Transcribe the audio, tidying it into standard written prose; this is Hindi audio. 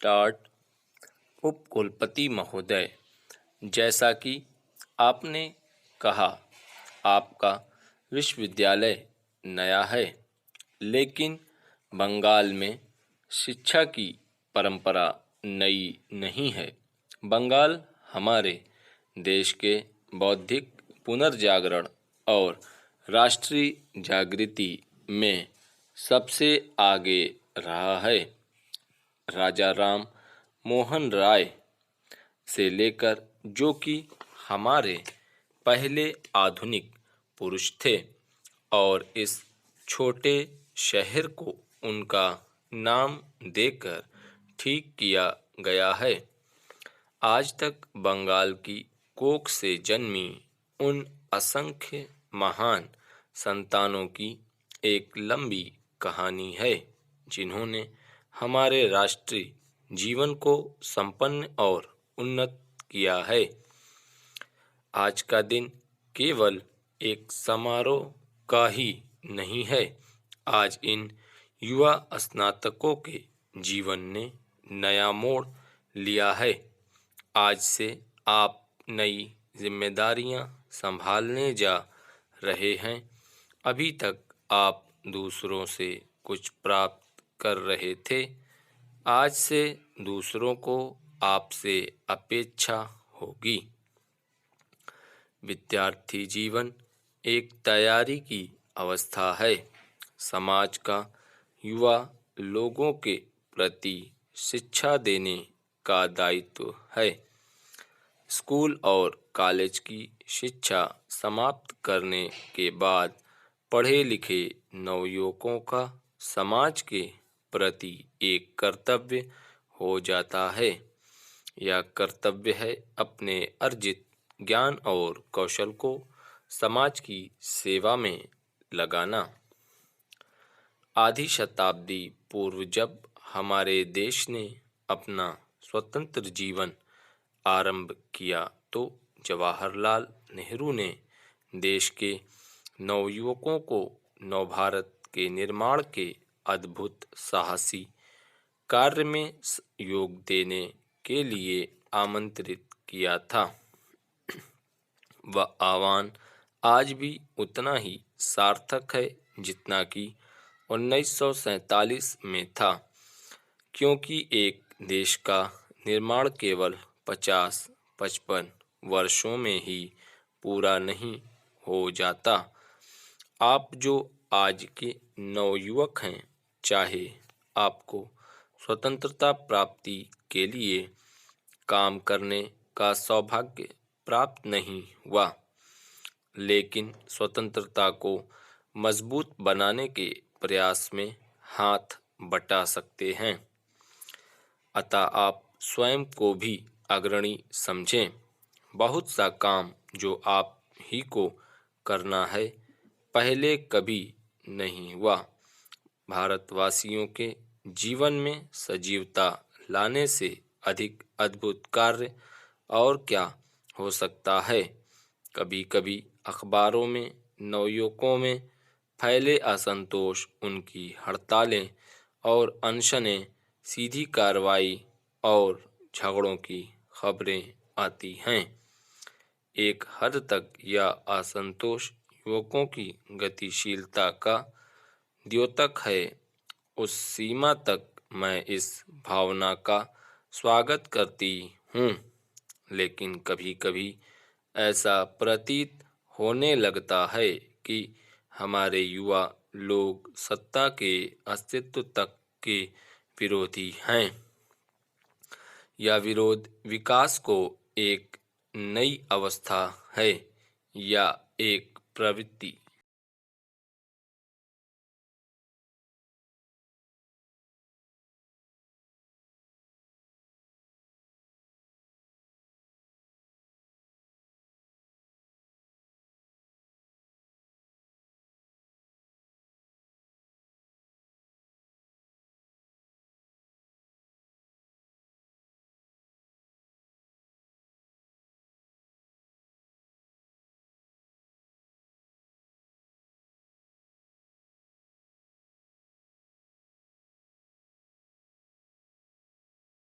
स्टार्ट। उपकुलपति महोदय, जैसा कि आपने कहा, आपका विश्वविद्यालय नया है, लेकिन बंगाल में शिक्षा की परंपरा नई नहीं है। बंगाल हमारे देश के बौद्धिक पुनर्जागरण और राष्ट्रीय जागृति में सबसे आगे रहा है। राजा राम मोहन राय से लेकर, जो कि हमारे पहले आधुनिक पुरुष थे, और इस छोटे शहर को उनका नाम देकर ठीक किया गया है। आज तक बंगाल की कोख से जन्मी उन असंख्य महान संतानों की एक लंबी कहानी है, जिन्होंने हमारे राष्ट्रीय जीवन को संपन्न और उन्नत किया है। आज का दिन केवल एक समारोह का ही नहीं है। आज इन युवा स्नातकों के जीवन ने नया मोड़ लिया है। आज से आप नई जिम्मेदारियां संभालने जा रहे हैं। अभी तक आप दूसरों से कुछ प्राप्त कर रहे थे, आज से दूसरों को आपसे अपेक्षा होगी। विद्यार्थी जीवन एक तैयारी की अवस्था है। समाज का युवा लोगों के प्रति शिक्षा देने का दायित्व है। स्कूल और कॉलेज की शिक्षा समाप्त करने के बाद पढ़े लिखे नवयुवकों का समाज के प्रति एक कर्तव्य हो जाता है। यह कर्तव्य है अपने अर्जित ज्ञान और कौशल को समाज की सेवा में लगाना। आधी शताब्दी पूर्व जब हमारे देश ने अपना स्वतंत्र जीवन आरंभ किया, तो जवाहरलाल नेहरू ने देश के नवयुवकों को नवभारत के निर्माण के अद्भुत साहसी कार्य में योग देने के लिए आमंत्रित किया था। वह आह्वान आज भी उतना ही सार्थक है जितना कि 1947 में था, क्योंकि एक देश का निर्माण केवल 50-55 वर्षों में ही पूरा नहीं हो जाता। आप जो आज के नवयुवक हैं, चाहे आपको स्वतंत्रता प्राप्ति के लिए काम करने का सौभाग्य प्राप्त नहीं हुआ, लेकिन स्वतंत्रता को मजबूत बनाने के प्रयास में हाथ बटा सकते हैं। अतः आप स्वयं को भी अग्रणी समझें। बहुत सा काम जो आप ही को करना है, पहले कभी नहीं हुआ। भारतवासियों के जीवन में सजीवता लाने से अधिक अद्भुत कार्य और क्या हो सकता है। कभी कभी अखबारों में नवयुवकों में फैले असंतोष, उनकी हड़तालें और अनशनें, सीधी कार्रवाई और झगड़ों की खबरें आती हैं। एक हद तक यह असंतोष युवकों की गतिशीलता का द्योतक है। उस सीमा तक मैं इस भावना का स्वागत करती हूँ, लेकिन कभी कभी ऐसा प्रतीत होने लगता है कि हमारे युवा लोग सत्ता के अस्तित्व तक के विरोधी हैं। यह विरोध विकास को एक नई अवस्था है या एक प्रवृत्ति?